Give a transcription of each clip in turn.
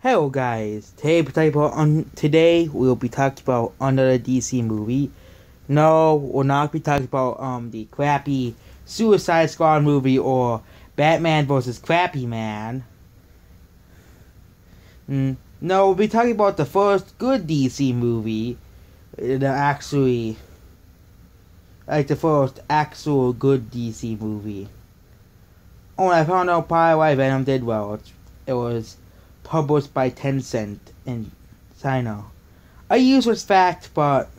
Hello guys, today we'll be talking about another DC movie. No, we'll not be talking about the crappy Suicide Squad movie or Batman vs. Crappy Man. No, we'll be talking about the first good DC movie. The first actual good DC movie. Oh, and I found out probably why Venom did well. It was published by Tencent in China. A useless fact, but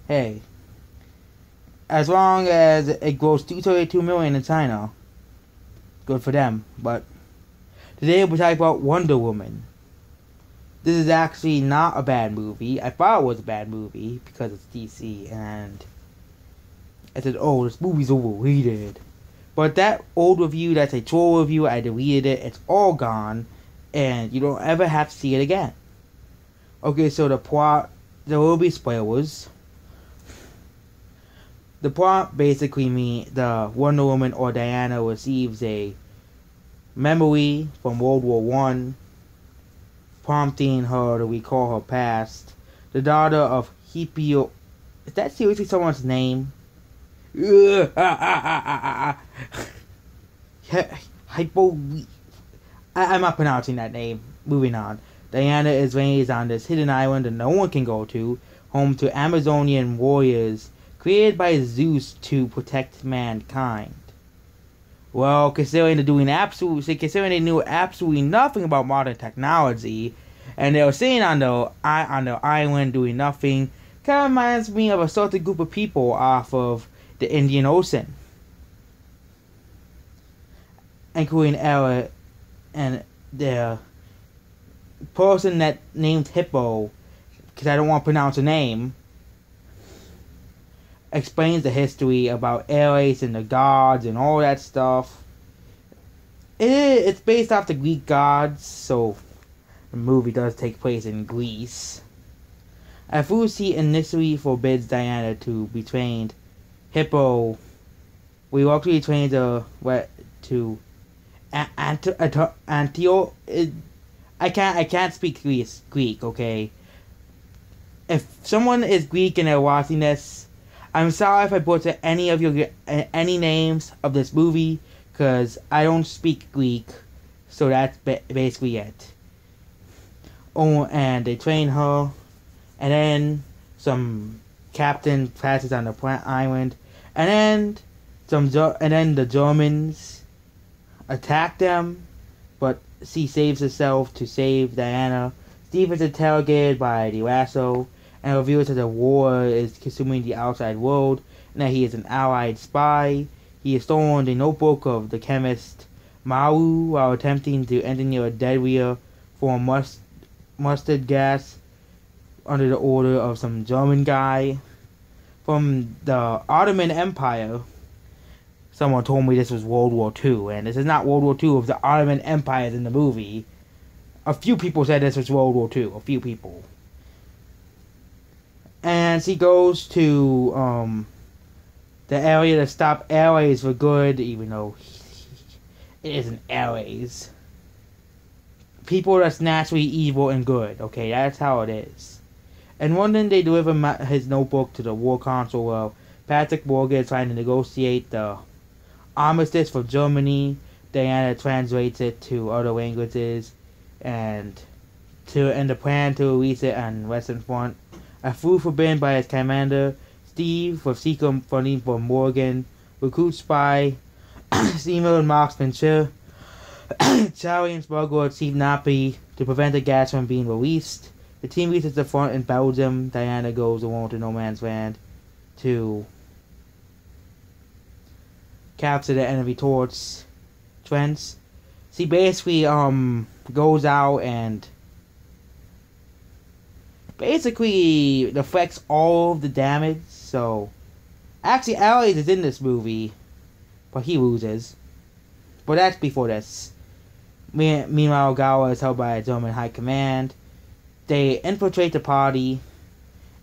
hey, as long as it grows 232 million in China, good for them. But today we're talking about Wonder Woman. This is actually not a bad movie. I thought it was a bad movie because it's DC, and I said, "Oh, this movie's overrated." But that old review, that's a troll review, I deleted it. It's all gone. And you don't ever have to see it again. Okay, so the plot, there will be spoilers. The plot basically means the Wonder Woman or Diana receives a memory from World War I, prompting her to recall her past. The daughter of Hippo. Is that seriously someone's name? Hypo. I'm not pronouncing that name. Moving on. Diana is raised on this hidden island that no one can go to, home to Amazonian warriors created by Zeus to protect mankind. Well, considering they knew absolutely nothing about modern technology, and they were sitting on the island doing nothing, kind of reminds me of a certain group of people off of the Indian Ocean, including Ella. And the person that named Hippo, because I don't want to pronounce her name, explains the history about Ares and the gods and all that stuff. It's based off the Greek gods, so the movie does take place in Greece. Afusi initially forbids Diana to be trained. Hippo reluctantly trains her to Antio. I can't speak Greek, okay? If someone is Greek and they're watching this, I'm sorry if I butcher any names of this movie, because I don't speak Greek, so that's basically it. Oh, and they train her, and then some captain passes on the island, and then the Germans attack them, but she saves herself to save Diana. Steve is interrogated by the Lasso and reveals that the war is consuming the outside world and that he is an Allied spy. He has stolen the notebook of the chemist Maru while attempting to engineer a deadlier form of mustard gas under the order of some German guy from the Ottoman Empire. Someone told me this was World War II, and this is not World War II of the Ottoman Empire in the movie. A few people said this was World War II. A few people. And she goes to the area to stop Ares for good, even though it isn't Ares. People that's naturally evil and good. Okay, that's how it is. And one day they deliver his notebook to the war council while Patrick Morgan is trying to negotiate the armistice for Germany. Diana translates it to other languages, and the plan to release it on Western Front. A food forbidden by his commander, Steve, with secret funding for Morgan, recruits spy, Seymour and marksmanship, Charlie and smuggler Chief Nappy to prevent the gas from being released. The team reaches the front in Belgium. Diana goes alone to no man's land to capture the enemy trench. She basically goes out and basically deflects all of the damage. So actually Ares is in this movie, but he loses. But that's before this. Meanwhile, Gawa is held by a German high command. They infiltrate the party,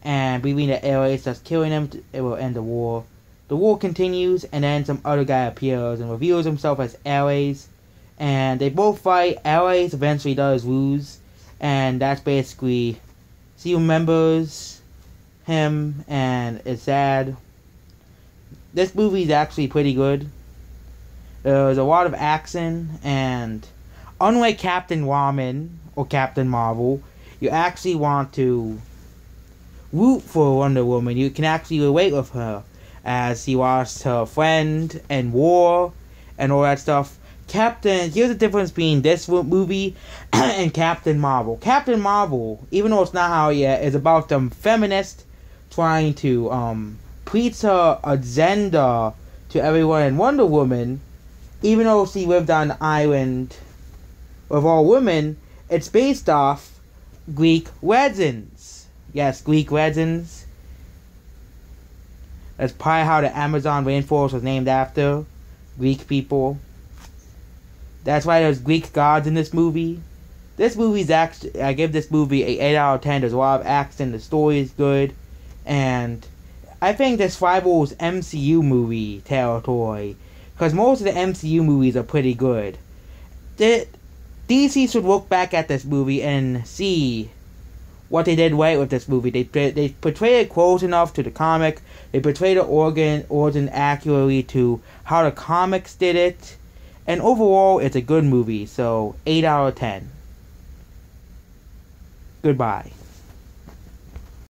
and believing that Ares is killing them, it will end the war. The war continues, and then some other guy appears and reveals himself as Ares, and they both fight. Ares eventually does lose, and that's basically she remembers him, and it's sad. This movie is actually pretty good. There's a lot of action, and unlike Captain Ramen or Captain Marvel, you actually want to root for Wonder Woman. You can actually relate with her as she lost her friend and war and all that stuff. Here's the difference between this movie and Captain Marvel. Captain Marvel, even though it's not out yet, is about some feminist trying to preach her agenda to everyone. And Wonder Woman, even though she lived on an island of all women, it's based off Greek legends. Yes, Greek legends. That's probably how the Amazon rainforest was named after. Greek people. That's why there's Greek gods in this movie. This movie's actually, I give this movie an 8 out of 10. There's a lot of action, the story is good, and I think this rivals MCU movie territory, because most of the MCU movies are pretty good. DC should look back at this movie and see what they did right with this movie. They portrayed it close enough to the comic. They portrayed the origin accurately to how the comics did it. And overall, it's a good movie. So, 8 out of 10. Goodbye.